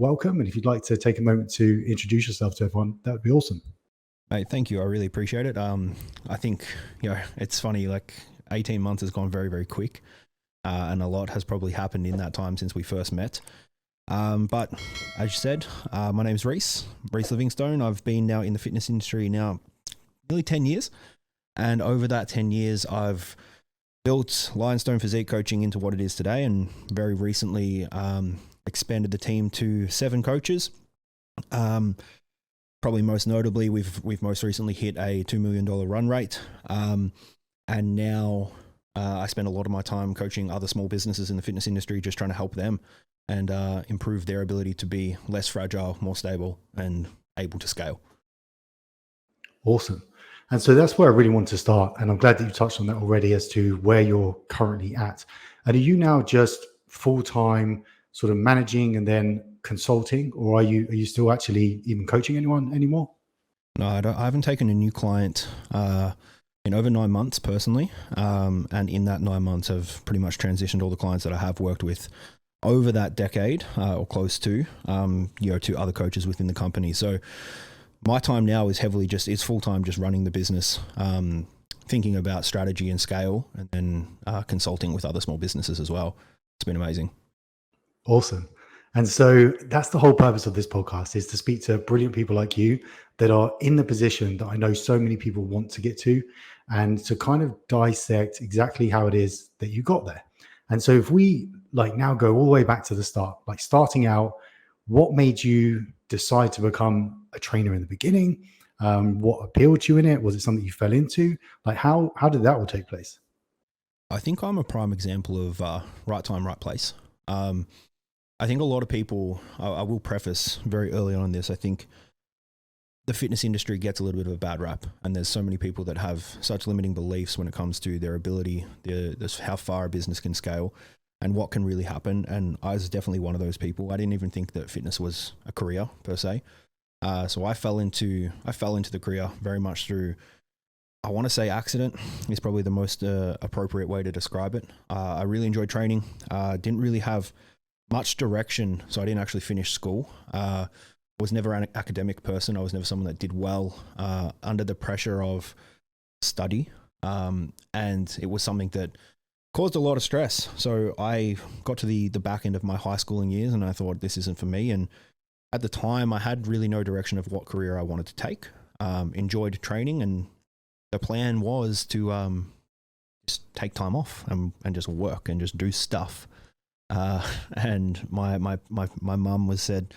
welcome. And if you'd like to take a moment to introduce yourself to everyone, that would be awesome. Mate, thank you. I really appreciate it. I think, it's funny, like 18 months has gone very, very quick. And a lot has probably happened in that time since we first met. But as you said, my name's Rhys Livingstone. I've been now in the fitness industry now nearly 10 years. And over that 10 years, I've built Lionstone Physique coaching into what it is today. And very recently expanded the team to 7 coaches. Probably most notably, we've most recently hit a $2 million run rate. And now I spend a lot of my time coaching other small businesses in the fitness industry, just trying to help them and improve their ability to be less fragile, more stable, and able to scale. Awesome. And so that's where I really want to start. And I'm glad that you touched on that already as to where you're currently at. And are you now just full-time sort of managing and then consulting, or are you still actually even coaching anyone anymore? No, I haven't taken a new client in over 9 months personally. And in that 9 months, I've pretty much transitioned all the clients that I have worked with over that decade or close to, to other coaches within the company. So my time now is it's full-time just running the business, thinking about strategy and scale, and then consulting with other small businesses as well. It's been amazing. Awesome. And so that's the whole purpose of this podcast, is to speak to brilliant people like you that are in the position that I know so many people want to get to, and to kind of dissect exactly how it is that you got there. And so if we now go all the way back to the start, like starting out, what made you decide to become a trainer in the beginning? What appealed to you in it? Was it something you fell into? Like how did that all take place? I think I'm a prime example of right time, right place. I think a lot of people, I will preface very early on in this, I think the fitness industry gets a little bit of a bad rap, and there's so many people that have such limiting beliefs when it comes to their ability, how far a business can scale and what can really happen. And I was definitely one of those people. I didn't even think that fitness was a career per se. So I fell into the career very much through, I want to say accident is probably the most appropriate way to describe it. I really enjoyed training. Didn't really have much direction, so I didn't actually finish school. Was never an academic person. I was never someone that did well under the pressure of study, and it was something that caused a lot of stress. So I got to the back end of my high schooling years, and I thought, this isn't for me. And at the time, I had really no direction of what career I wanted to take. Enjoyed training, and the plan was to just take time off and just work and just do stuff. And my mum said,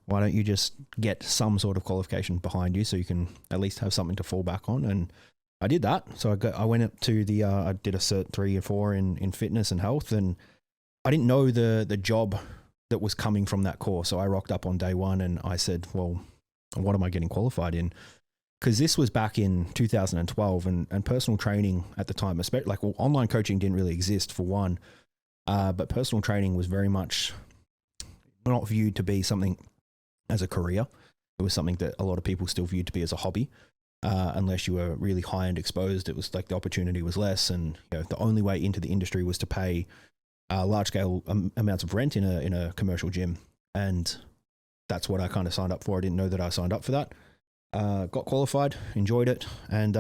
why don't you just get some sort of qualification behind you so you can at least have something to fall back on? And I did that. So I went up to I did a Cert 3 and 4 in fitness and health, and I didn't know the job that was coming from that course. So I rocked up on day one and I said, well, what am I getting qualified in? Because this was back in 2012, and personal training at the time, especially online coaching didn't really exist for one. But personal training was very much not viewed to be something as a career. It was something that a lot of people still viewed to be as a hobby, unless you were really high end exposed. It was like the opportunity was less, and the only way into the industry was to pay large scale amounts of rent in a commercial gym, and that's what I kind of signed up for. I didn't know that I signed up for that. Got qualified, enjoyed it, and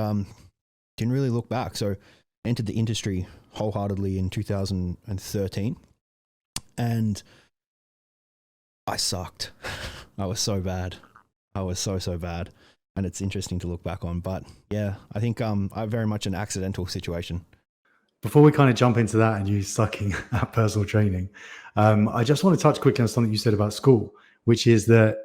didn't really look back. So entered the industry wholeheartedly in 2013, and I sucked. I was so bad. I was so bad. And it's interesting to look back on. But yeah, I think I'm very much an accidental situation. Before we kind of jump into that and you sucking at personal training, I just want to touch quickly on something you said about school, which is that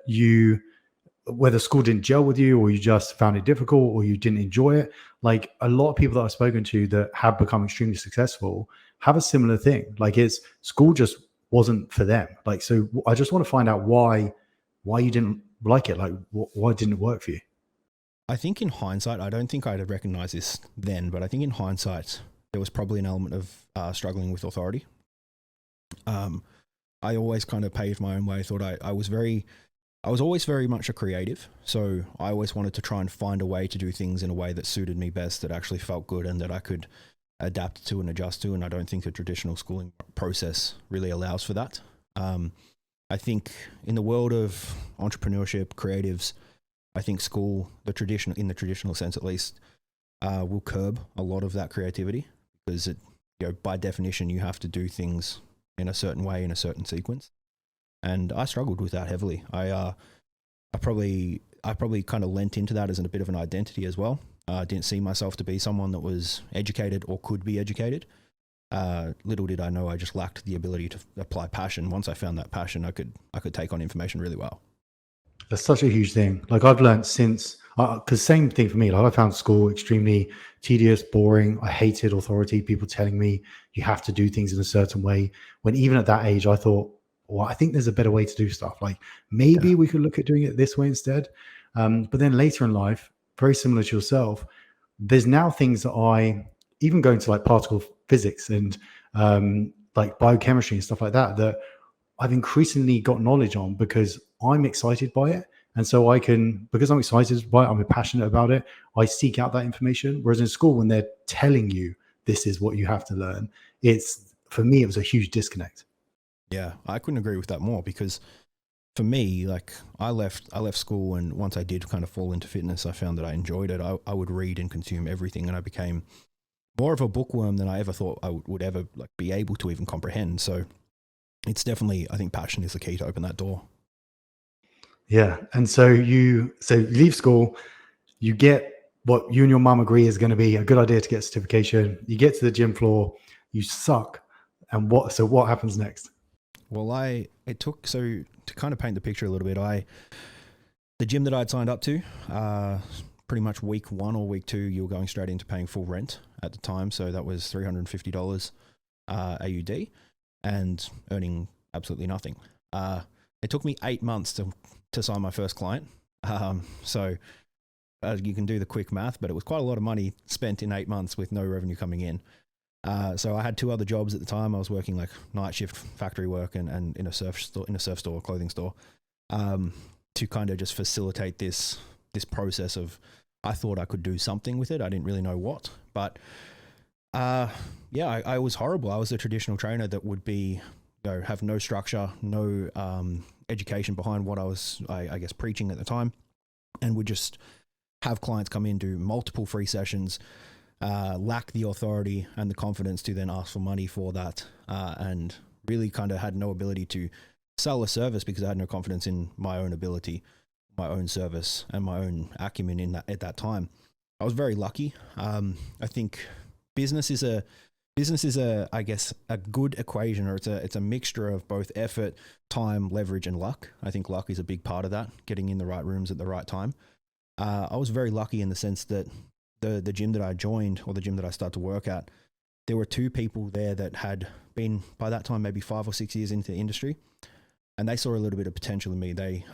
whether school didn't gel with you, or you just found it difficult, or you didn't enjoy it. Like a lot of people that I've spoken to that have become extremely successful have a similar thing. Like school just wasn't for them. Like, so I just want to find out why you didn't like it. Like why didn't it work for you? I think in hindsight, I don't think I'd have recognized this then, but I think in hindsight, there was probably an element of struggling with authority. I always kind of paved my own way. I thought I was always very much a creative. So I always wanted to try and find a way to do things in a way that suited me best, that actually felt good and that I could adapt to and adjust to. And I don't think the traditional schooling process really allows for that. I think in the world of entrepreneurship, creatives, I think school, in the traditional sense at least, will curb a lot of that creativity because by definition, you have to do things in a certain way, in a certain sequence. And I struggled with that heavily. I probably kind of lent into that as a bit of an identity as well. Didn't see myself to be someone that was educated or could be educated. Little did I know I just lacked the ability to apply passion. Once I found that passion, I could take on information really well. That's such a huge thing. Like I've learned since, because same thing for me. Like I found school extremely tedious, boring. I hated authority. People telling me you have to do things in a certain way. When even at that age, I thought, well, I think there's a better way to do stuff. Like maybe we could look at doing it this way instead. But then later in life, very similar to yourself, there's now things that even going to like particle physics and like biochemistry and stuff like that, that I've increasingly got knowledge on because I'm excited by it. And so because I'm excited by it, I'm passionate about it, I seek out that information. Whereas in school, when they're telling you this is what you have to learn, for me, it was a huge disconnect. Yeah, I couldn't agree with that more because for me, like I left school, and once I did kind of fall into fitness, I found that I enjoyed it. I would read and consume everything, and I became more of a bookworm than I ever thought I would ever like be able to even comprehend. So it's definitely, I think passion is the key to open that door. Yeah. And so you leave school, you get what you and your mum agree is going to be a good idea to get certification. You get to the gym floor, you suck. And what happens next? Well, to kind of paint the picture a little bit, the gym that I'd signed up to, pretty much week 1 or week 2, you were going straight into paying full rent at the time. So that was $350 AUD and earning absolutely nothing. It took me 8 months to sign my first client. So you can do the quick math, but it was quite a lot of money spent in 8 months with no revenue coming in. So I had 2 other jobs at the time. I was working like night shift factory work and in a surf store, clothing store, to kind of just facilitate this process of, I thought I could do something with it. I didn't really know what, but I was horrible. I was a traditional trainer that would be, have no structure, no education behind what I was, I guess, preaching at the time, and would just have clients come in, do multiple free sessions, lack the authority and the confidence to then ask for money for that, and really kind of had no ability to sell a service because I had no confidence in my own ability, my own service, and my own acumen at that time. I was very lucky. I think business is I guess a good equation, or it's a mixture of both effort, time, leverage, and luck. I think luck is a big part of that, getting in the right rooms at the right time. I was very lucky in the sense that the gym that I joined, or the gym that I started to work at, there were 2 people there that had been, by that time, maybe 5 or 6 years into the industry, and they saw a little bit of potential in me. They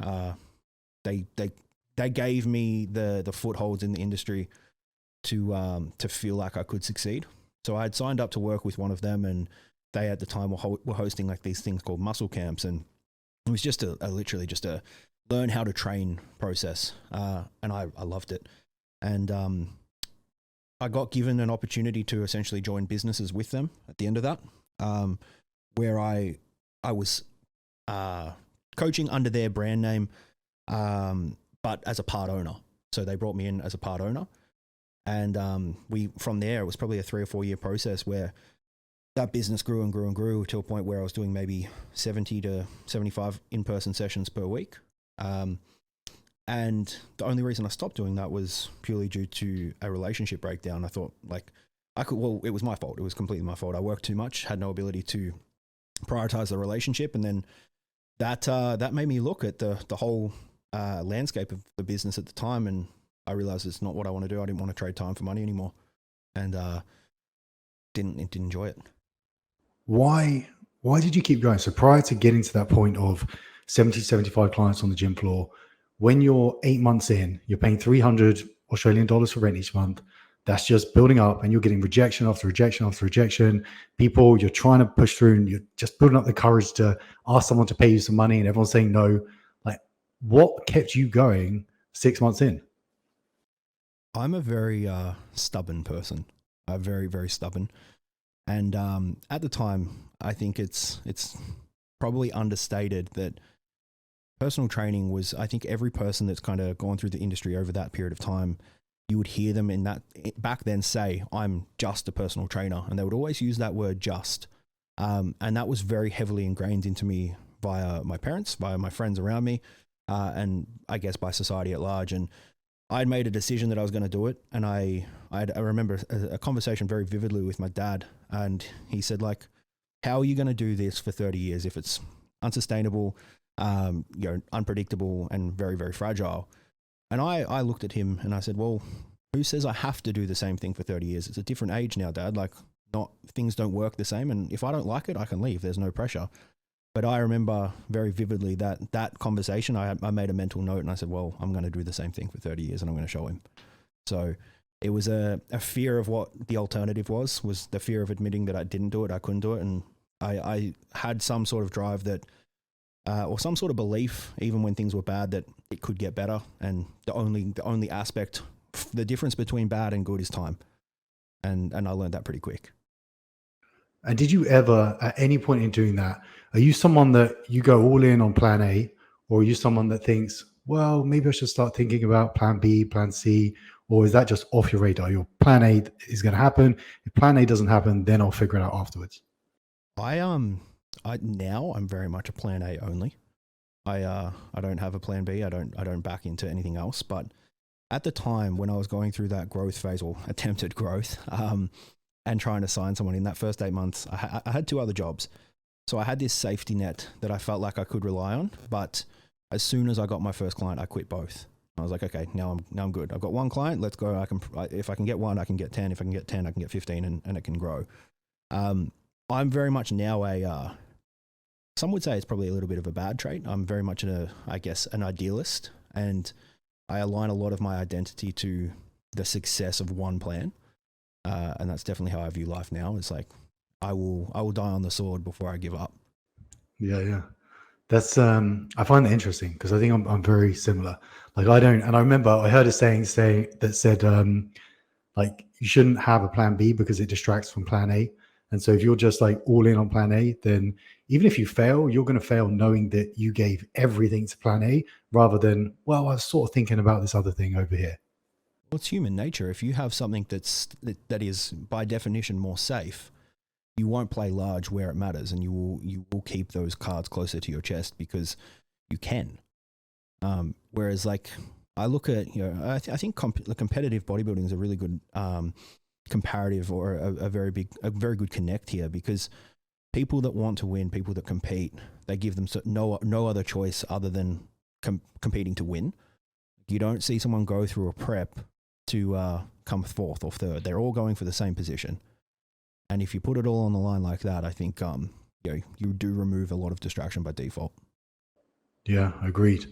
gave me the footholds in the industry to feel like I could succeed. So I had signed up to work with one of them, and they at the time were hosting like these things called muscle camps, and it was just literally just a learn how to train process, and I loved it. And I got given an opportunity to essentially join businesses with them at the end of that, where I was coaching under their brand name, but as a part owner. So they brought me in as a part owner. And from there, it was probably a 3 or 4 year process where that business grew and grew and grew to a point where I was doing maybe 70 to 75 in-person sessions per week. And the only reason I stopped doing that was purely due to a relationship breakdown. I thought it was my fault. It was completely my fault. I worked too much, had no ability to prioritize the relationship. And then that made me look at the whole landscape of the business at the time. And I realized it's not what I want to do. I didn't want to trade time for money anymore, and didn't enjoy it. Why did you keep going? So prior to getting to that point of 70, 75 clients on the gym floor, when you're 8 months in, you're paying 300 Australian dollars for rent each month. That's just building up, and you're getting rejection after rejection after rejection. People you're trying to push through, and you're just building up the courage to ask someone to pay you some money, and everyone's saying no. Like, what kept you going 6 months in? I'm a very stubborn person. I'm very, very stubborn. And at the time, I think it's probably understated that personal training was, I think every person that's kind of gone through the industry over that period of time, you would hear them in that back then say, I'm just a personal trainer. And they would always use that word just. And that was very heavily ingrained into me via my parents, via my friends around me, and I guess by society at large. And I'd made a decision that I was going to do it. And I remember a conversation very vividly with my dad. And he said, like, how are you going to do this for 30 years if it's unsustainable, unpredictable and very, very fragile? And I looked at him and I said, well, who says I have to do the same thing for 30 years? It's a different age now, Dad. Like, things don't work the same. And if I don't like it, I can leave. There's no pressure. But I remember very vividly that conversation, I made a mental note and I said, well, I'm going to do the same thing for 30 years and I'm going to show him. So it was a fear of what the alternative was the fear of admitting that I didn't do it, I couldn't do it. And I had some sort of drive that, or some sort of belief, even when things were bad, that it could get better. And the only aspect, the difference between bad and good is time. And I learned that pretty quick. And did you ever, at any point in doing that, are you someone that you go all in on plan A, or are you someone that thinks, well, maybe I should start thinking about plan B, plan C, or is that just off your radar? Your plan A is going to happen. If plan A doesn't happen, then I'll figure it out afterwards. Now I'm very much a plan A only. I don't have a plan B. I don't back into anything else. But at the time when I was going through that growth phase, or attempted growth, and trying to sign someone in that first 8 months, I had 2 other jobs. So I had this safety net that I felt like I could rely on. But as soon as I got my first client, I quit both. I was like, okay, now I'm good. I've got 1 client. Let's go. If I can get 1, I can get 10. If I can get 10, I can get 15, and it can grow. I'm very much now some would say it's probably a little bit of a bad trait. I'm very much an idealist, and I align a lot of my identity to the success of one plan. And that's definitely how I view life now. It's like, I will die on the sword before I give up. Yeah. That's, I find that interesting because I think I'm very similar. Like and I remember I heard a saying that said, like, you shouldn't have a plan B because it distracts from plan A. And so if you're just like all in on plan A, then even if you fail, you're going to fail knowing that you gave everything to plan A rather than, well, I was sort of thinking about this other thing over here. Well, it's human nature. If you have something that is by definition more safe, you won't play large where it matters, and you will keep those cards closer to your chest because you can. Whereas, like, I look at, I think the competitive bodybuilding is a really good comparative, or a very good connect here, because people that want to win, people that compete, they give them no other choice other than competing to win. You don't see someone go through a prep to come 4th or 3rd. They're all going for the same position. And if you put it all on the line like that, I think you do remove a lot of distraction by default. Yeah, agreed.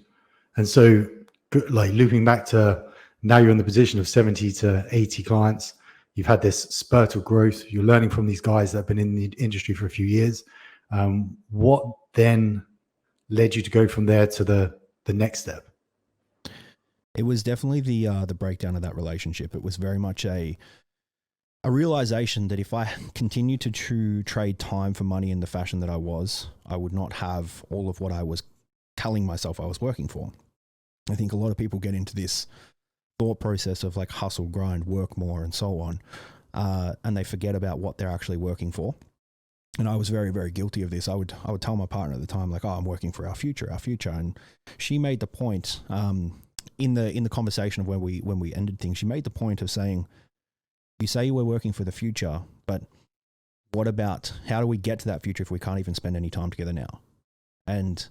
And so, like, looping back to now, you're in the position of 70 to 80 clients. You've had this spurt of growth. You're learning from these guys that have been in the industry for a few years. What then led you to go from there to the next step? It was definitely the breakdown of that relationship. It was very much a realization that if I continued to trade time for money in the fashion that I would not have all of what I was telling myself I was working for. I think a lot of people get into this thought process of like hustle, grind, work more, and so on, and they forget about what they're actually working for. And I was very, very guilty of this. I would tell my partner at the time, like, oh, I'm working for our future. And she made the point in the conversation of when we ended things. She made the point of saying, you say you were working for the future, but what about how do we get to that future if we can't even spend any time together now? And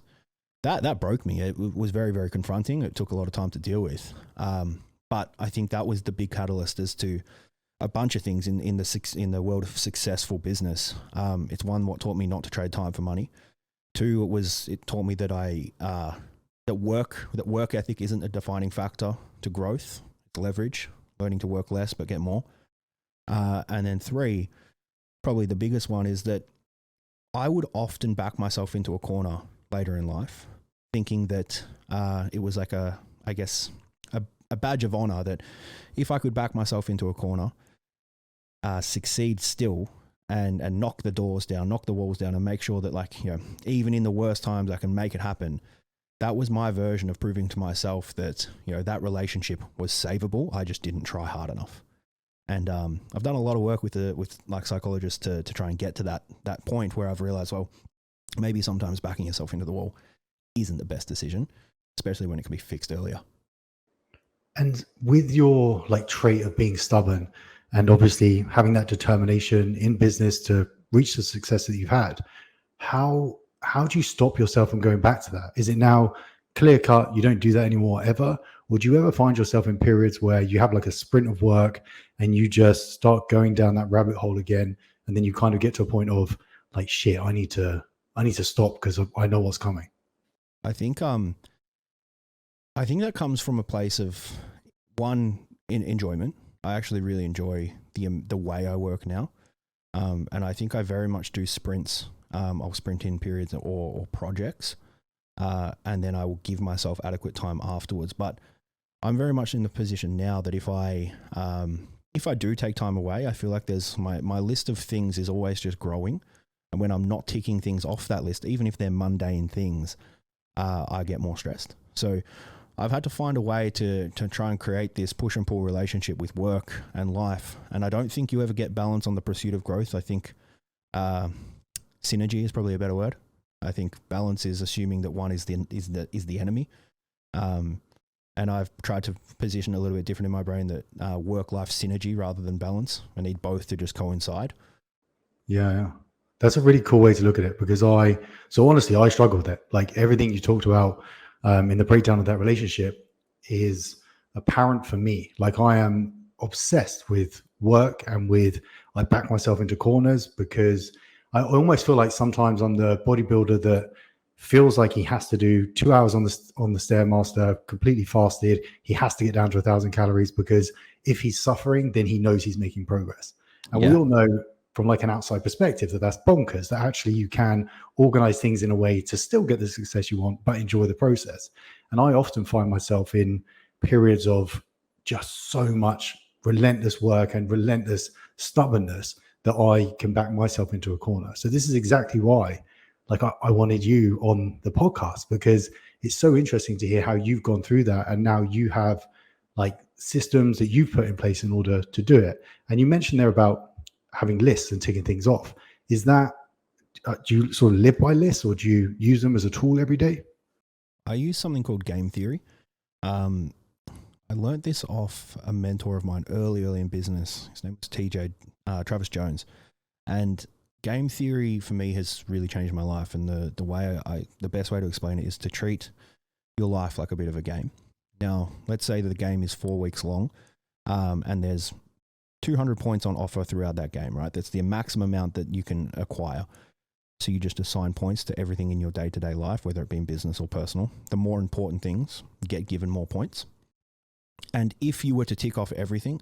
that broke me. It was very, very confronting. It took a lot of time to deal with. But I think that was the big catalyst as to a bunch of things in the world of successful business. It's one, what taught me not to trade time for money. 2, it taught me that that work ethic isn't a defining factor to growth. It's leverage, learning to work less but get more. And then 3, probably the biggest one, is that I would often back myself into a corner later in life, thinking that it was like a badge of honor that if I could back myself into a corner, succeed still, and knock the doors down, knock the walls down, and make sure that, like, even in the worst times, I can make it happen. That was my version of proving to myself that, that relationship was savable. I just didn't try hard enough. And I've done a lot of work with like psychologists to try and get to that point where I've realized, well, maybe sometimes backing yourself into the wall isn't the best decision, especially when it can be fixed earlier. And with your like trait of being stubborn and obviously having that determination in business to reach the success that you've had, how do you stop yourself from going back to that? Is it now clear cut, you don't do that anymore ever? Would you ever find yourself in periods where you have like a sprint of work and you just start going down that rabbit hole again, and then you kind of get to a point of like, shit, I need to stop because I know what's coming? I think that comes from a place of enjoyment. I actually really enjoy the way I work now, and I think I very much do sprints. I'll sprint in periods or projects, and then I will give myself adequate time afterwards. But I'm very much in the position now that if I do take time away, I feel like there's my list of things is always just growing, and when I'm not ticking things off that list, even if they're mundane things, I get more stressed. So I've had to find a way to try and create this push and pull relationship with work and life. And I don't think you ever get balance on the pursuit of growth. I think synergy is probably a better word. I think balance is assuming that one is the enemy. And I've tried to position a little bit different in my brain that work-life synergy rather than balance. I need both to just coincide. Yeah. That's a really cool way to look at it, because honestly, I struggle with it. Like everything you talked about in the breakdown of that relationship is apparent for me. Like I am obsessed with work and I back myself into corners because I almost feel like sometimes I'm the bodybuilder that feels like he has to do 2 hours on the Stairmaster, completely fasted. He has to get down to 1,000 calories because if he's suffering, then he knows he's making progress. And we all know from like an outside perspective that that's bonkers, that actually you can organize things in a way to still get the success you want, but enjoy the process. And I often find myself in periods of just so much relentless work and relentless stubbornness that I can back myself into a corner. So this is exactly why like I wanted you on the podcast, because it's so interesting to hear how you've gone through that. And now you have like systems that you've put in place in order to do it. And you mentioned there about having lists and ticking things off. Is that, do you sort of live by lists, or do you use them as a tool every day? I use something called game theory. I learned this off a mentor of mine early in business. His name was Travis Jones. And game theory for me has really changed my life. And the best way to explain it is to treat your life like a bit of a game. Now, let's say that the game is 4 weeks long, and there's 200 points on offer throughout that game, right? That's the maximum amount that you can acquire. So you just assign points to everything in your day-to-day life, whether it be in business or personal. The more important things get given more points. And if you were to tick off everything,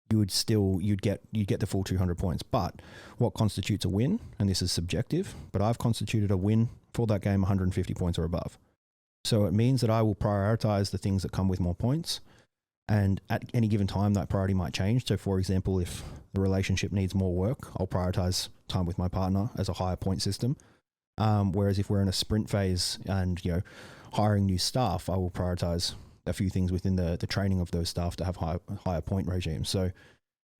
you'd get the full 200 points. But what constitutes a win, and this is subjective, but I've constituted a win for that game 150 points or above. So it means that I will prioritize the things that come with more points. And at any given time, that priority might change. So for example, if the relationship needs more work, I'll prioritize time with my partner as a higher point system. Whereas if we're in a sprint phase and, hiring new staff, I will prioritize a few things within the training of those staff to have higher point regimes. So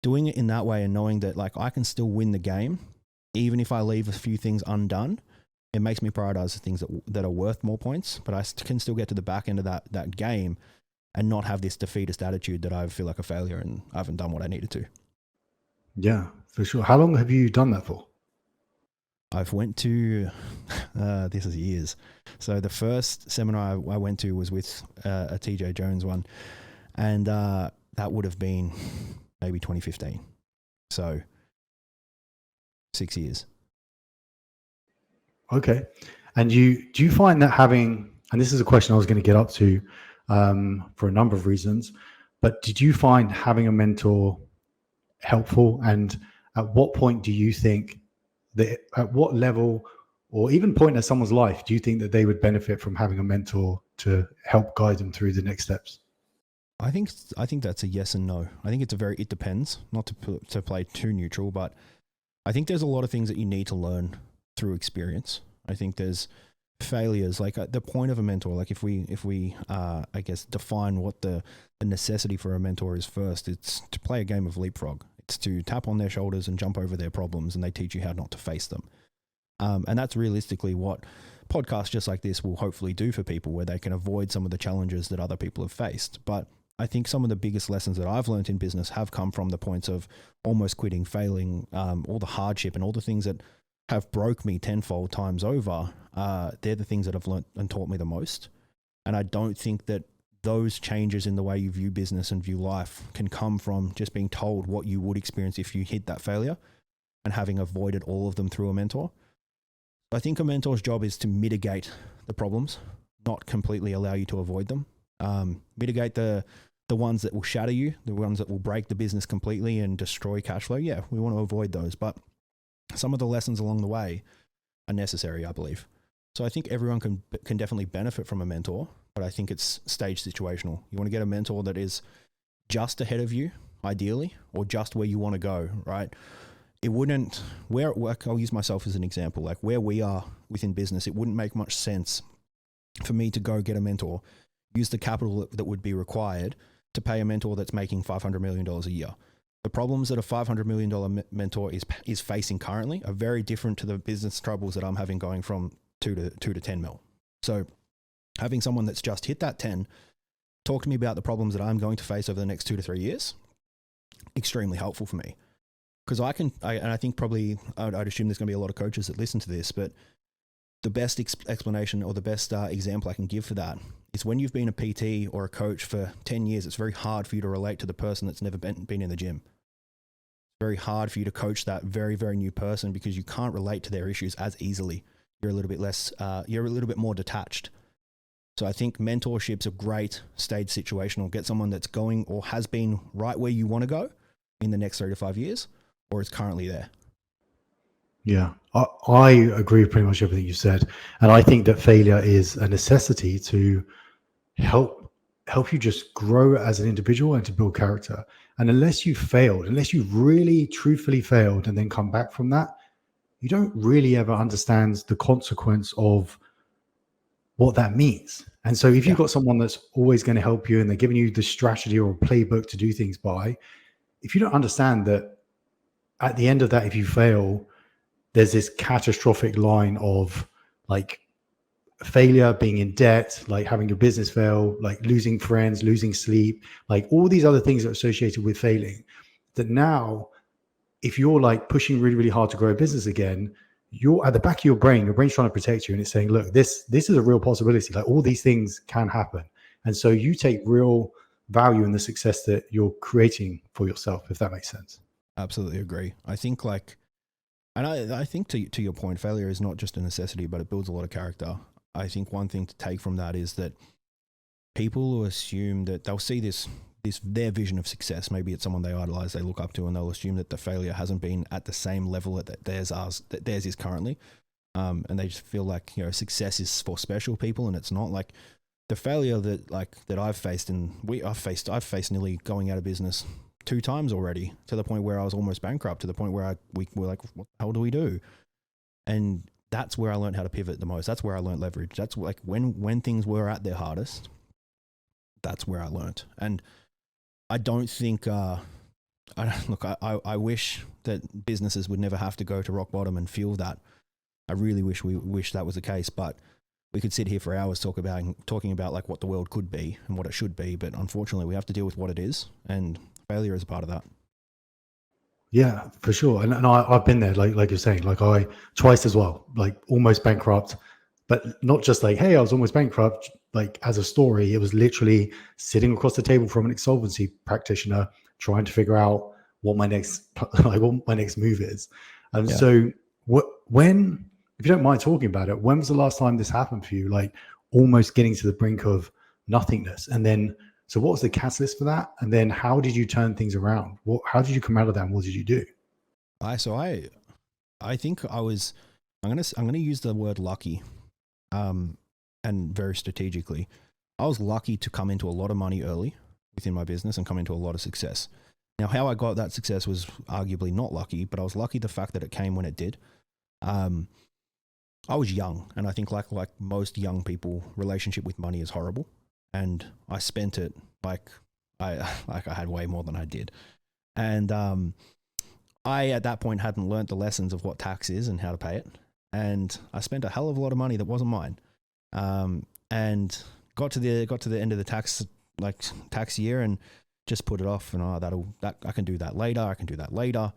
doing it in that way and knowing that like I can still win the game, even if I leave a few things undone, it makes me prioritize the things that are worth more points, but I can still get to the back end of that game and not have this defeatist attitude that I feel like a failure and I haven't done what I needed to. Yeah, for sure. How long have you done that for? I've went to, this is years. So the first seminar I went to was with a TJ Jones one, and that would have been maybe 2015. So 6 years. Okay. And do you find that having, and this is a question I was going to get up to for a number of reasons, but did you find having a mentor helpful? And at what point do you think that, at what level or even point in someone's life, do you think that they would benefit from having a mentor to help guide them through the next steps? I think that's a yes and no. I think it depends, not to play too neutral, but I think there's a lot of things that you need to learn through experience. I think there's failures, like the point of a mentor. Like if we I guess define what the necessity for a mentor is first, it's to play a game of leapfrog. It's to tap on their shoulders and jump over their problems, and they teach you how not to face them. And that's realistically what podcasts just like this will hopefully do for people, where they can avoid some of the challenges that other people have faced. But I think some of the biggest lessons that I've learned in business have come from the points of almost quitting, failing, all the hardship and all the things that have broke me tenfold times over. They're the things that I've learned and taught me the most. And I don't think that those changes in the way you view business and view life can come from just being told what you would experience if you hit that failure and having avoided all of them through a mentor. I think a mentor's job is to mitigate the problems, not completely allow you to avoid them. Mitigate the ones that will shatter you, the ones that will break the business completely and destroy cash flow. Yeah, we want to avoid those, but some of the lessons along the way are necessary, I believe. So I think everyone can definitely benefit from a mentor, but I think it's stage situational. You want to get a mentor that is just ahead of you, ideally, or just where you want to go, right? It wouldn't, where at work, I'll use myself as an example, like where we are within business, it wouldn't make much sense for me to go get a mentor, use the capital that would be required to pay a mentor that's making $500 million a year. The problems that a $500 million mentor is facing currently are very different to the business troubles that I'm having going from 2 to 10 mil. So having someone that's just hit that 10, talk to me about the problems that I'm going to face over the next 2 to 3 years, extremely helpful for me. Because I think probably, I'd assume there's going to be a lot of coaches that listen to this, but the best explanation or the best example I can give for that is when you've been a PT or a coach for 10 years, it's very hard for you to relate to the person that's never been in the gym. It's very hard for you to coach that very, very new person because you can't relate to their issues as easily. You're a little bit less, you're a little bit more detached. So I think mentorship's a great stage situational. Get someone that's going or has been right where you want to go in the next 3 to 5 years, or is currently there. Yeah, I agree with pretty much everything you said. And I think that failure is a necessity to help you just grow as an individual and to build character. And unless you failed, unless you really truthfully failed and then come back from that, you don't really ever understand the consequence of what that means. And so if you've got someone that's always going to help you and they're giving you the strategy or a playbook to do things by, if you don't understand that at the end of that, if you fail, there's this catastrophic line of like failure, being in debt, like having your business fail, like losing friends, losing sleep, like all these other things that are associated with failing, that now if you're like pushing really, really hard to grow a business again, you're at the back of your brain's trying to protect you. And it's saying, look, this is a real possibility. Like all these things can happen. And so you take real value in the success that you're creating for yourself, if that makes sense. Absolutely agree. I think and I think to your point, failure is not just a necessity, but it builds a lot of character. I think one thing to take from that is that people will assume that they'll see their vision of success. Maybe it's someone they idolize, they look up to, and they'll assume that the failure hasn't been at the same level that theirs is currently. And they just feel like, success is for special people, and it's not. Like the failure that I've faced, and I've faced nearly going out of business 2 times already, to the point where I was almost bankrupt, to the point where we were like, what the hell do we do? And that's where I learned how to pivot the most. That's where I learned leverage. That's like when things were at their hardest, that's where I learned. And I don't think, I wish that businesses would never have to go to rock bottom and feel that. I really wish that was the case, but we could sit here for hours talking about like what the world could be and what it should be. But unfortunately we have to deal with what it is, and failure is a part of that. Yeah, for sure. And I've been there, like you're saying, like I twice as well, like almost bankrupt, but not just like, hey, I was almost bankrupt. Like as a story, it was literally sitting across the table from an insolvency practitioner, trying to figure out what my next move is. And so when, if you don't mind talking about it, when was the last time this happened for you? Like almost getting to the brink of nothingness. And then, so what was the catalyst for that? And then how did you turn things around? How did you come out of that? And what did you do? I think I'm going to use the word lucky, and very strategically. I was lucky to come into a lot of money early within my business and come into a lot of success. Now, how I got that success was arguably not lucky, but I was lucky the fact that it came when it did. I was young, and I think like most young people, relationship with money is horrible, and I spent it like I had way more than I did, and I at that point hadn't learnt the lessons of what tax is and how to pay it, and I spent a hell of a lot of money that wasn't mine, and got to the end of the tax year and just put it off, and I can do that later.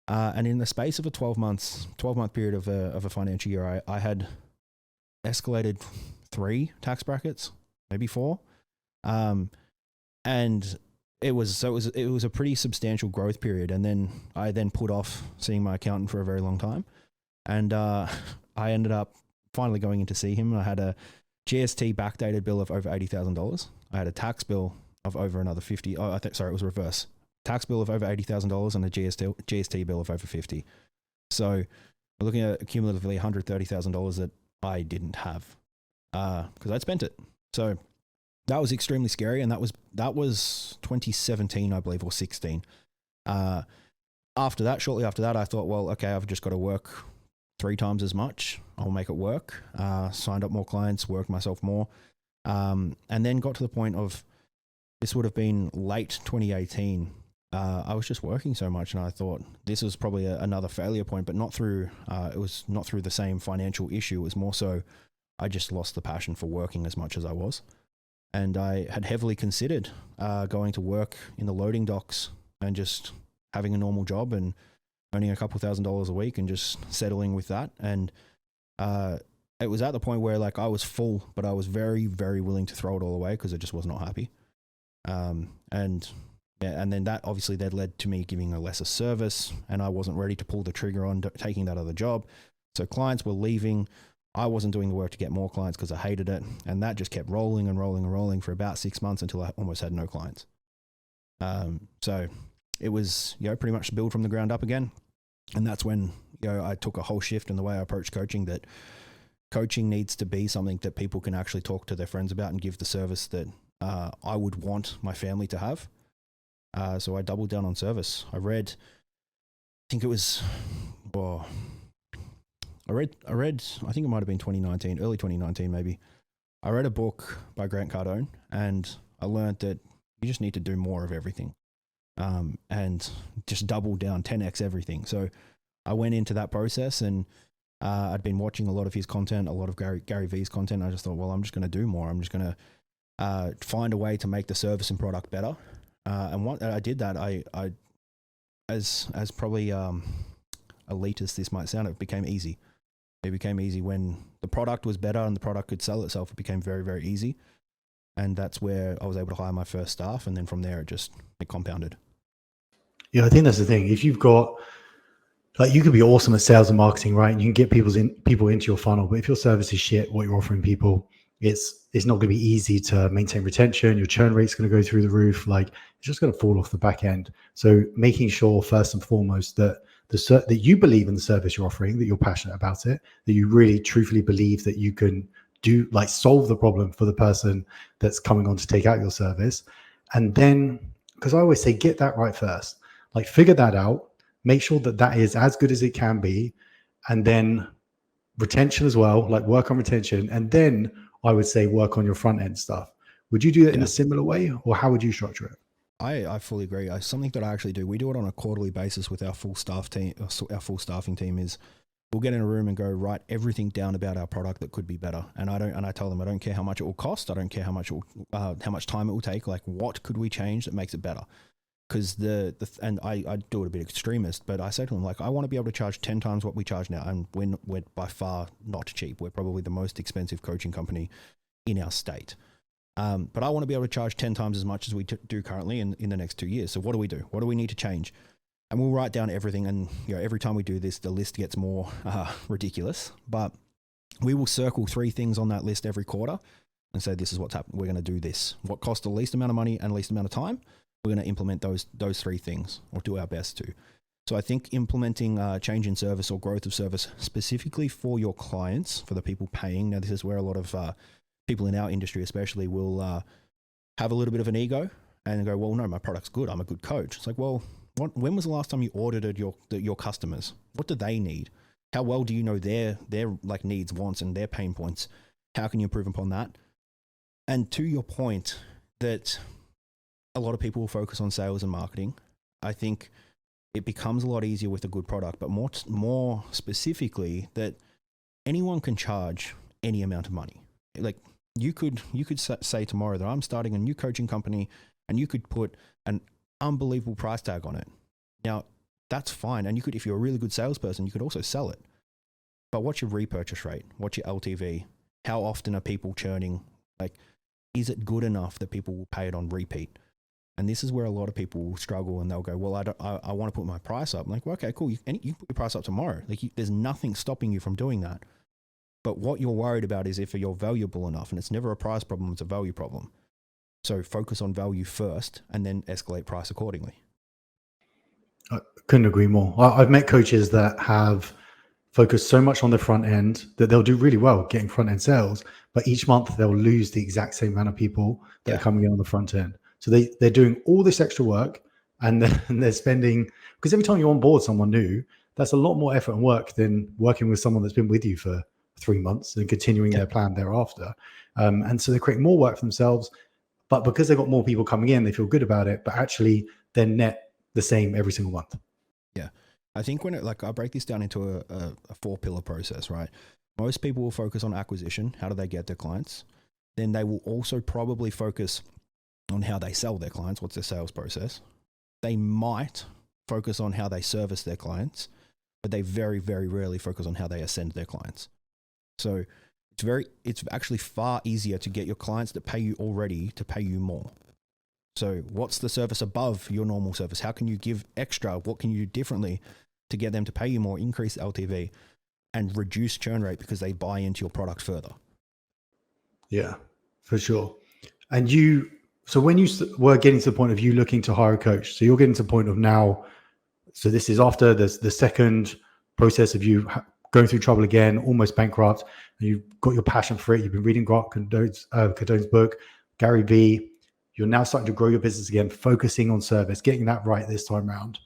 And in the space of a 12-month period of a financial year, I had escalated 3 tax brackets, maybe 4, and it was a pretty substantial growth period. And then I put off seeing my accountant for a very long time, and I ended up finally going in to see him. I had a GST backdated bill of over $80,000. I had a tax bill of over another 50. Oh, it was reverse. Tax bill of over $80,000 and a GST bill of over 50. So we're looking at cumulatively $130,000 that I didn't have because I'd spent it. So that was extremely scary, and that was 2017, I believe, or 16. Shortly after that, I thought, well, okay, I've just got to work 3 times as much. I'll make it work. Signed up more clients, worked myself more, and then got to the point of, this would have been late 2018. I was just working so much, and I thought this was probably another failure point, but it was not through the same financial issue. It was more so I just lost the passion for working as much as I was. And I had heavily considered going to work in the loading docks and just having a normal job and earning a couple $1,000s a week and just settling with that. And it was at the point where like I was full, but I was very, very willing to throw it all away because I just was not happy. And then that obviously that led to me giving a lesser service, and I wasn't ready to pull the trigger on taking that other job. So clients were leaving. I wasn't doing the work to get more clients because I hated it. And that just kept rolling and rolling and rolling for about 6 months until I almost had no clients. So it was, pretty much build from the ground up again. And that's when, I took a whole shift in the way I approach coaching, that coaching needs to be something that people can actually talk to their friends about and give the service that I would want my family to have. So I doubled down on service. I read, I think it might have been 2019, early 2019 maybe. I read a book by Grant Cardone, and I learned that you just need to do more of everything, and just double down, 10x everything. So I went into that process, and I'd been watching a lot of his content, a lot of Gary V's content. I just thought, well, I'm just going to do more. I'm just going to find a way to make the service and product better. And what I did that, I as probably elitist this might sound, it became easy. It became easy when the product was better and the product could sell itself. It became very, very easy. And that's where I was able to hire my first staff. And then from there, it compounded. Yeah, I think that's the thing. If you've got, like, you could be awesome at sales and marketing, right? And you can get people into your funnel. But if your service is shit, what you're offering people, it's not going to be easy to maintain retention. Your churn rate's going to go through the roof. Like, it's just going to fall off the back end. So making sure first and foremost that that you believe in the service you're offering, that you're passionate about it, that you really truthfully believe that you can solve the problem for the person that's coming on to take out your service. And then, because I always say, get that right first. Like, figure that out, make sure that is as good as it can be, and then retention as well, like work on retention, and then I would say work on your front end stuff. Would you do that in a similar way, or how would you structure it? I fully agree. Something that I actually do, we do it on a quarterly basis with our full staff team. Our full staffing team is, we'll get in a room and go write everything down about our product that could be better. And I tell them, I don't care how much it will cost. I don't care how much time it will take. Like, what could we change that makes it better? Because and I do it a bit extremist, but I say to them, like, I want to be able to charge 10 times what we charge now. And we're by far not cheap. We're probably the most expensive coaching company in our state. But I want to be able to charge 10 times as much as we do currently in the next 2 years. So what do we do? What do we need to change? And we'll write down everything. And every time we do this, the list gets more ridiculous. But we will circle 3 things on that list every quarter and say, this is what's happening. We're going to do this. What costs the least amount of money and least amount of time? We're going to implement those 3 things, or do our best to. So I think implementing change in service or growth of service specifically for your clients, for the people paying. Now, this is where a lot of people in our industry especially will have a little bit of an ego, and go, well, no, my product's good. I'm a good coach. It's like, well, when was the last time you audited your customers? What do they need? How well do you know their like needs, wants, and their pain points? How can you improve upon that? And to your point that a lot of people will focus on sales and marketing, I think it becomes a lot easier with a good product, but more specifically that anyone can charge any amount of money. Like you could say tomorrow that I'm starting a new coaching company, and you could put an unbelievable price tag on it. Now that's fine. And you could, if you're a really good salesperson, you could also sell it. But what's your repurchase rate? What's your LTV? How often are people churning? Like, is it good enough that people will pay it on repeat? And this is where a lot of people will struggle, and they'll go, well, I want to put my price up. I'm like, well, okay, cool. You can put your price up tomorrow. Like there's nothing stopping you from doing that. But what you're worried about is if you're valuable enough, and it's never a price problem, it's a value problem. So focus on value first and then escalate price accordingly. I couldn't agree more. I've met coaches that have focused so much on the front end that they'll do really well getting front end sales, but each month they'll lose the exact same amount of people that are coming in on the front end. So they're doing all this extra work, and they're spending, because every time you onboard someone new, that's a lot more effort and work than working with someone that's been with you for 3 months and continuing their plan thereafter. And so they're creating more work for themselves, but because they've got more people coming in, they feel good about it, but actually they're net the same every single month. Yeah. I think I break this down into a 4-pillar process, right? Most people will focus on acquisition. How do they get their clients? Then they will also probably focus on how they sell their clients. What's their sales process? They might focus on how they service their clients, but they very, very rarely focus on how they ascend their clients. So it's actually far easier to get your clients that pay you already to pay you more. So what's the service above your normal service? How can you give extra? What can you do differently to get them to pay you more, increase LTV, and reduce churn rate because they buy into your product further? Yeah, for sure. And so when you were getting to the point of you looking to hire a coach, so you're getting to the point of now, so this is after the second process of you going through trouble again, almost bankrupt, and you've got your passion for it. You've been reading Grant Cardone's book, Gary Vee. You're now starting to grow your business again, focusing on service, getting that right this time around.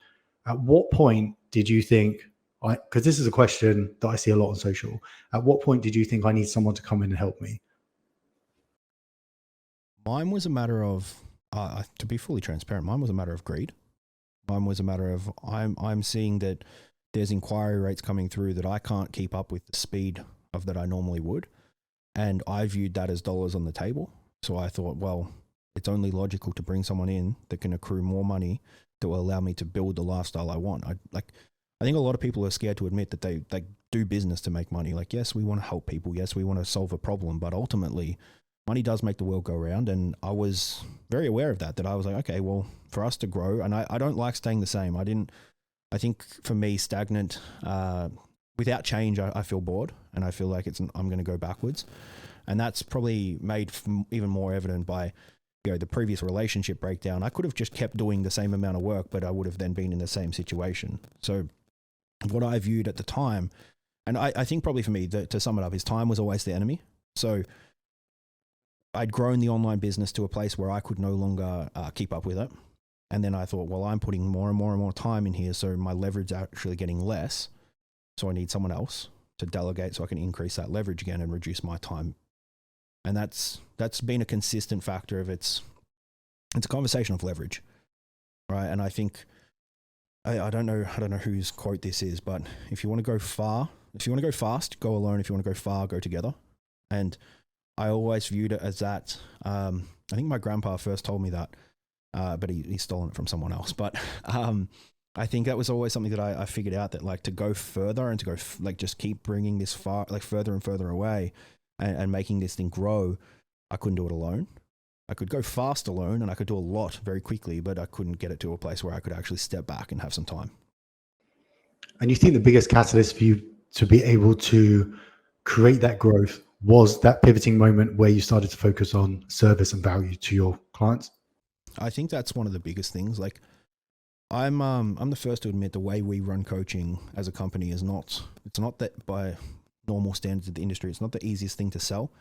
At what point did you think, because this is a question that I see a lot on social, at what point did you think I need someone to come in and help me? Mine was a matter of, to be fully transparent, mine was a matter of greed. Mine was a matter of, I'm seeing that there's inquiry rates coming through that I can't keep up with the speed of that I normally would. And I viewed that as dollars on the table. So I thought, well, it's only logical to bring someone in that can accrue more money that will allow me to build the lifestyle I want. I think a lot of people are scared to admit that they do business to make money. Like, yes, we want to help people. Yes, we want to solve a problem, but ultimately money does make the world go round. And I was very aware of that I was like, okay, well, for us to grow, and I don't like staying the same. I think for me, stagnant, without change, I feel bored, and I feel like I'm going to go backwards. And that's probably made even more evident by, the previous relationship breakdown. I could have just kept doing the same amount of work, but I would have then been in the same situation. So what I viewed at the time, and I think probably for me, to sum it up, is time was always the enemy. So I'd grown the online business to a place where I could no longer keep up with it. And then I thought, well, I'm putting more and more and more time in here, so my leverage is actually getting less. So I need someone else to delegate so I can increase that leverage again and reduce my time. And that's been a consistent factor of it's a conversation of leverage, right? And I think I don't know whose quote this is, but if you want to go fast, go alone. If you want to go far, go together. And I always viewed it as that. I think my grandpa first told me that, but he's stolen it from someone else. But I think that was always something that I figured out, that like to go further and to go just keep bringing this further and further away. And making this thing grow, I couldn't do it alone. I could go fast alone and I could do a lot very quickly, but I couldn't get it to a place where I could actually step back and have some time. And you think the biggest catalyst for you to be able to create that growth was that pivoting moment where you started to focus on service and value to your clients? I think that's one of the biggest things. Like I'm the first to admit the way we run coaching as a company it's not that by normal standards of the industry, it's not the easiest thing to sell.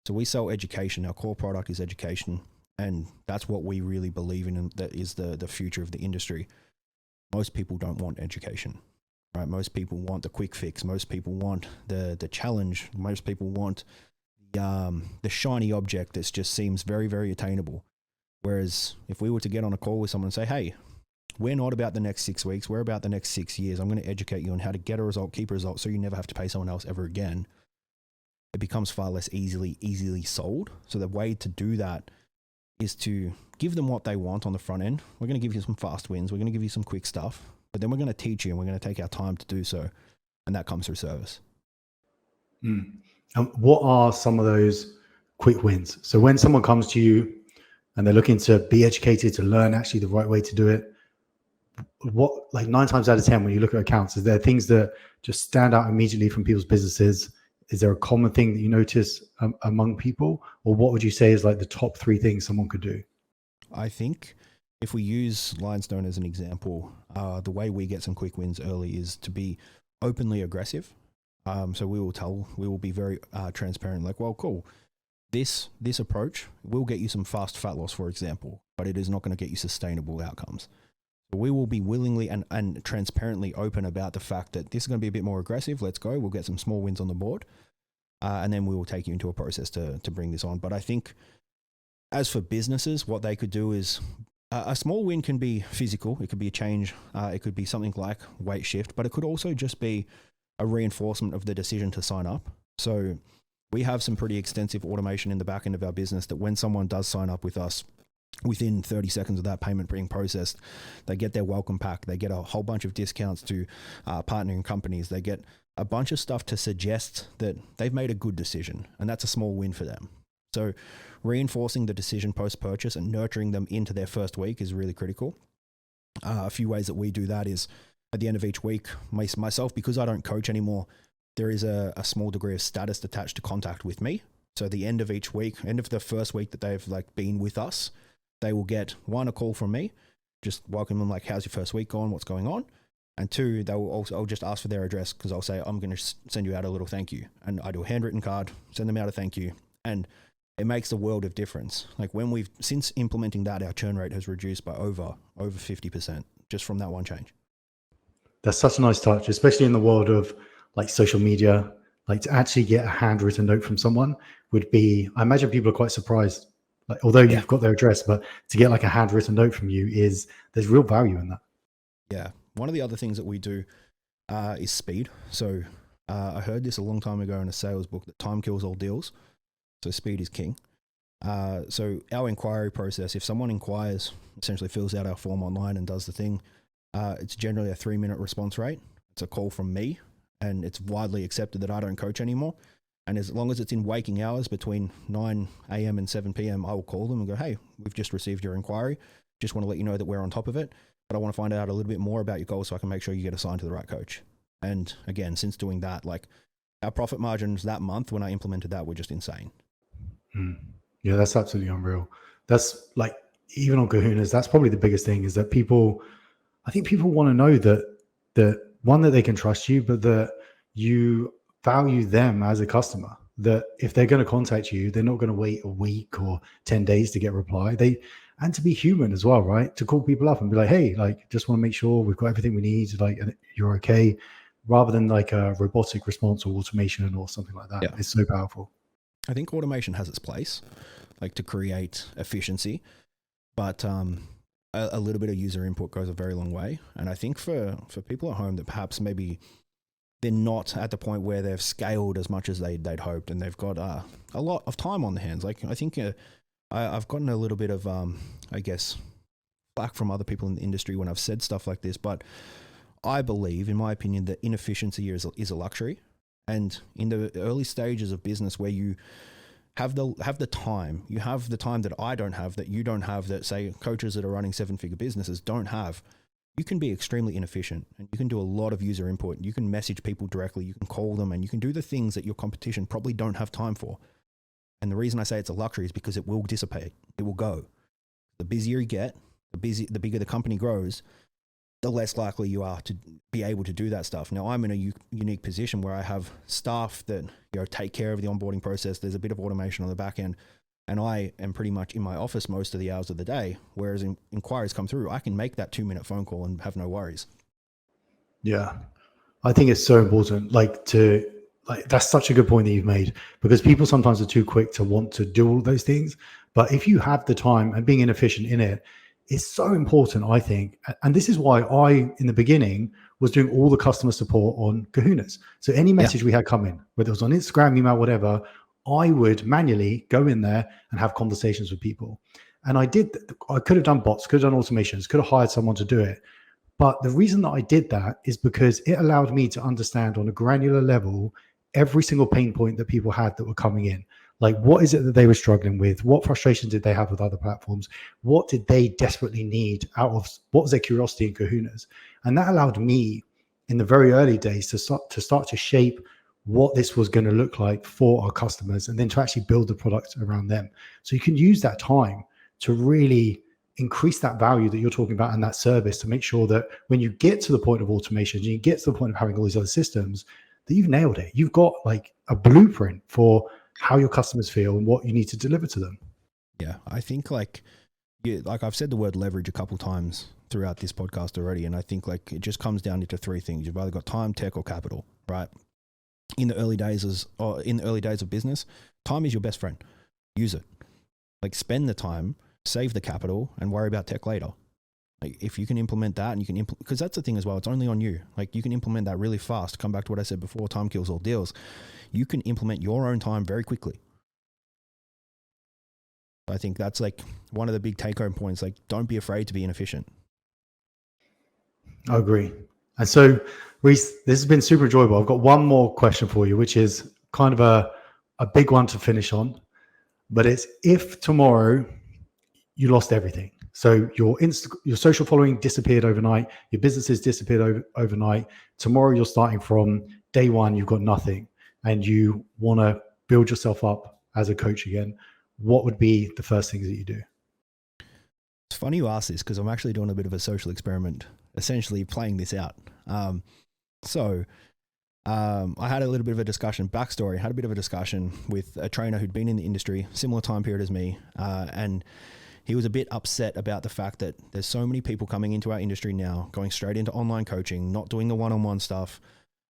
So we sell education. Our core product is education. And that's what we really believe in, and that is the future of the industry. Most people don't want education, right? Most people want the quick fix. Most people want the challenge. Most people want the shiny object that just seems very, very attainable. Whereas if we were to get on a call with someone and say, hey, we're not about the next 6 weeks, we're about the next 6 years. I'm going to educate you on how to get a result, keep a result, so you never have to pay someone else ever again. It becomes far less easily sold. So the way to do that is to give them what they want on the front end. We're going to give you some fast wins. We're going to give you some quick stuff, but then we're going to teach you, and we're going to take our time to do so. And that comes through service. And what are some of those quick wins? So when someone comes to you and they're looking to be educated, to learn actually the right way to do it, what, like 9 times out of 10, when you look at accounts, is there things that just stand out immediately from people's businesses? Is there a common thing that you notice among people? Or what would you say is like the top 3 things someone could do? I think if we use Lionstone as an example, the way we get some quick wins early is to be openly aggressive. So we will be very transparent, like, well, cool. This approach will get you some fast fat loss, for example, but it is not going to get you sustainable outcomes. So we will be willingly and transparently open about the fact that this is going to be a bit more aggressive. Let's go. We'll get some small wins on the board. And then we will take you into a process to bring this on. But I think as for businesses, what they could do is a small win can be physical. It could be a change. It could be something like weight shift, but it could also just be a reinforcement of the decision to sign up. So we have some pretty extensive automation in the back end of our business that when someone does sign up with us, within 30 seconds of that payment being processed, they get their welcome pack. They get a whole bunch of discounts to partnering companies. They get a bunch of stuff to suggest that they've made a good decision, and that's a small win for them. So reinforcing the decision post-purchase and nurturing them into their first week is really critical. A few ways that we do that is at the end of each week, myself, because I don't coach anymore, there is a small degree of status attached to contact with me. So the end of each week, end of the first week that they've like been with us, they will get 1, a call from me, just welcome them, like, how's your first week going? What's going on? And 2, they will also, I'll just ask for their address, because I'll say, I'm going to send you out a little thank you. And I do a handwritten card, send them out a thank you. And it makes a world of difference. Like since implementing that, our churn rate has reduced by over 50% just from that one change. That's such a nice touch, especially in the world of like social media. Like to actually get a handwritten note from someone would be, I imagine people are quite surprised. Like, although you've got their address, but to get like a handwritten note from you there's real value in that. Yeah. One of the other things that we do is speed. So I heard this a long time ago in a sales book that time kills all deals. So speed is king. So our inquiry process, if someone inquires, essentially fills out our form online and does the thing, it's generally a 3-minute response rate. It's a call from me, and it's widely accepted that I don't coach anymore. And as long as it's in waking hours between 9 a.m. and 7 p.m., I will call them and go, hey, we've just received your inquiry. Just want to let you know that we're on top of it, but I want to find out a little bit more about your goals so I can make sure you get assigned to the right coach. And again, since doing that, like our profit margins that month when I implemented that were just insane. Yeah, that's absolutely unreal. That's like, even on Kahunas, that's probably the biggest thing, is that I think people want to know that one, that they can trust you, but that you value them as a customer, that if they're going to contact you, they're not going to wait a week or 10 days to get a reply. And to be human as well, right? To call people up and be like, hey, like, just want to make sure we've got everything we need, like, and you're okay, rather than like a robotic response or automation or something like that. Yeah. It's so powerful. I think automation has its place, like to create efficiency, but a little bit of user input goes a very long way. And I think for people at home that perhaps maybe they're not at the point where they've scaled as much as they'd hoped, and they've got a lot of time on their hands. Like I think I've gotten a little bit of, I guess, flack from other people in the industry when I've said stuff like this, but I believe, in my opinion, that inefficiency is a luxury. And in the early stages of business where you have the time, you have the time that I don't have, that you don't have, that say coaches that are running 7-figure businesses don't have, you can be extremely inefficient, and you can do a lot of user input. You can message people directly, you can call them, and you can do the things that your competition probably don't have time for. And the reason I say it's a luxury is because it will dissipate. It will go. The busier you get, the bigger the company grows, the less likely you are to be able to do that stuff. Now, I'm in a unique position where I have staff that take care of the onboarding process. There's a bit of automation on the back end, and I am pretty much in my office most of the hours of the day, whereas inquiries come through, I can make that 2-minute phone call and have no worries. Yeah. I think it's so important, that's such a good point that you've made, because people sometimes are too quick to want to do all those things. But if you have the time, and being inefficient in it is so important, I think. And this is why I, in the beginning, was doing all the customer support on Kahunas. So any message we had come in, whether it was on Instagram, email, whatever, I would manually go in there and have conversations with people. And I could have done bots, could have done automations, could have hired someone to do it. But the reason that I did that is because it allowed me to understand on a granular level every single pain point that people had that were coming in. Like, what is it that they were struggling with? What frustrations did they have with other platforms? What did they desperately need out of, what was their curiosity in Kahunas? And that allowed me in the very early days to start to shape what this was going to look like for our customers, and then to actually build the product around them. So you can use that time to really increase that value that you're talking about and that service, to make sure that when you get to the point of automation, you get to the point of having all these other systems, that you've nailed it. You've got like a blueprint for how your customers feel and what you need to deliver to them. Yeah, I think like I've said the word leverage a couple times throughout this podcast already, and I think like it just comes down to three things. You've either got time, tech, or capital, right? In the early days of business, time is your best friend. Use it. Like, spend the time, save the capital, and worry about tech later. Like, if you can implement that, and you can because that's the thing as well, it's only on you. Like, you can implement that really fast. Come back to what I said before, time kills all deals. You can implement your own time very quickly. I think that's like one of the big take-home points. Like, don't be afraid to be inefficient. I agree. And so, Rhys, this has been super enjoyable. I've got one more question for you, which is kind of a big one to finish on. But it's, if tomorrow you lost everything, so your social following disappeared overnight, your businesses disappeared overnight. Tomorrow you're starting from day one, you've got nothing, and you want to build yourself up as a coach again. What would be the first things that you do? It's funny you ask this, because I'm actually doing a bit of a social experiment, essentially playing this out. I had a little bit of a discussion, backstory, had a bit of a discussion with a trainer who'd been in the industry, similar time period as me, and he was a bit upset about the fact that there's so many people coming into our industry now, going straight into online coaching, not doing the one-on-one stuff,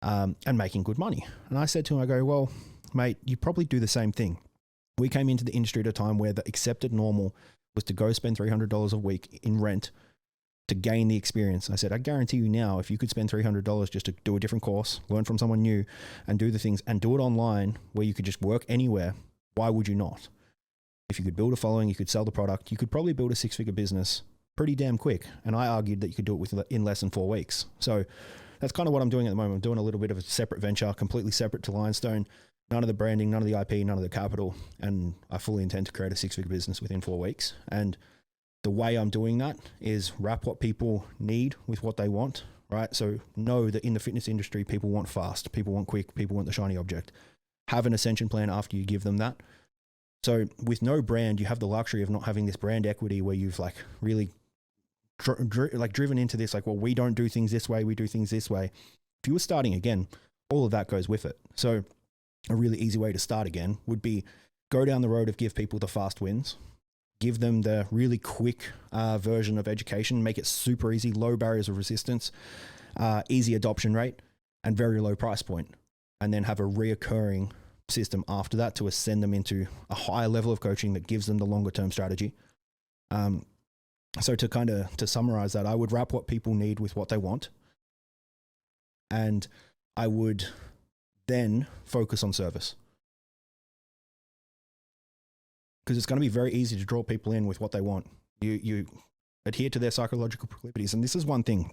and making good money. And I said to him, I go, well, mate, you probably do the same thing. We came into the industry at a time where the accepted normal was to go spend $300 a week in rent to gain the experience. I said, I guarantee you now, if you could spend $300 just to do a different course, learn from someone new, and do the things, and do it online where you could just work anywhere, why would you not? If you could build a following, you could sell the product, you could probably build a 6-figure business pretty damn quick. And I argued that you could do it in less than 4 weeks. So that's kind of what I'm doing at the moment. I'm doing a little bit of a separate venture, completely separate to Lionstone. None of the branding, none of the IP, none of the capital. And I fully intend to create a 6-figure business within 4 weeks. And the way I'm doing that is wrap what people need with what they want, right? So know that in the fitness industry, people want fast, people want quick, people want the shiny object. Have an ascension plan after you give them that. So with no brand, you have the luxury of not having this brand equity where you've like really driven into this, like, well, we don't do things this way, we do things this way. If you were starting again, all of that goes with it. So a really easy way to start again would be go down the road of give people the fast wins, give them the really quick version of education, make it super easy, low barriers of resistance, easy adoption rate, and very low price point. And then have a reoccurring system after that to ascend them into a higher level of coaching that gives them the longer term strategy. So to summarize that, I would wrap what people need with what they want. And I would then focus on service. Because it's going to be very easy to draw people in with what they want. You adhere to their psychological proclivities. And this is one thing,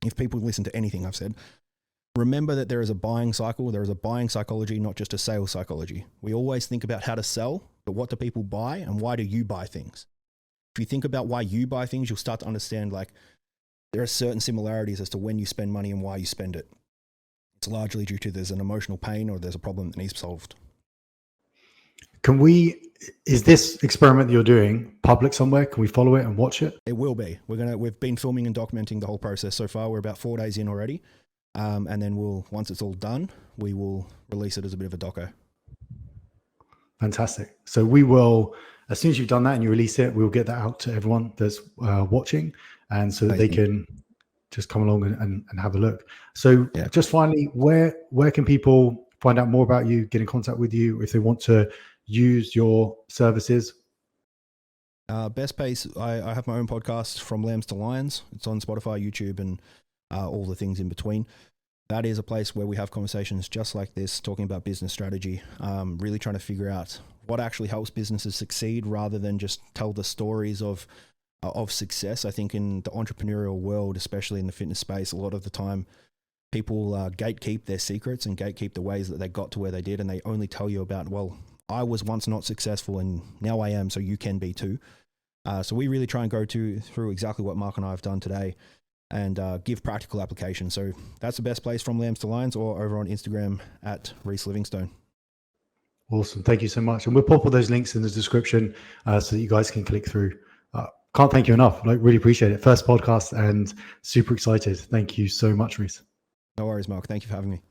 if people listen to anything I've said, remember that there is a buying cycle. There is a buying psychology, not just a sales psychology. We always think about how to sell, but what do people buy and why do you buy things? If you think about why you buy things, you'll start to understand like there are certain similarities as to when you spend money and why you spend it. It's largely due to there's an emotional pain or there's a problem that needs solved. Is this experiment that you're doing public somewhere? Can we follow it and watch it? It will be. We've been filming and documenting the whole process so far. We're about 4 days in already. And then once it's all done, we will release it as a bit of a doco. Fantastic. So we will, as soon as you've done that and you release it, we'll get that out to everyone that's watching, and so that they can just come along and have a look. So just finally, where can people find out more about you, get in contact with you if they want to use your services? Best place, I have my own podcast, From Lambs to Lions. It's on Spotify, YouTube, and all the things in between. That is a place where we have conversations just like this, talking about business strategy, really trying to figure out what actually helps businesses succeed rather than just tell the stories of success. I think in the entrepreneurial world, especially in the fitness space, a lot of the time people gatekeep their secrets and gatekeep the ways that they got to where they did, and they only tell you about, well, I was once not successful and now I am, so you can be too. So we really try and go through exactly what Mark and I have done today and give practical application. So that's the best place, From Lambs to Lions, or over on Instagram at Rhys Livingstone. Awesome. Thank you so much. And we'll pop all those links in the description so that you guys can click through. Can't thank you enough. Really appreciate it. First podcast and super excited. Thank you so much, Rhys. No worries, Mark. Thank you for having me.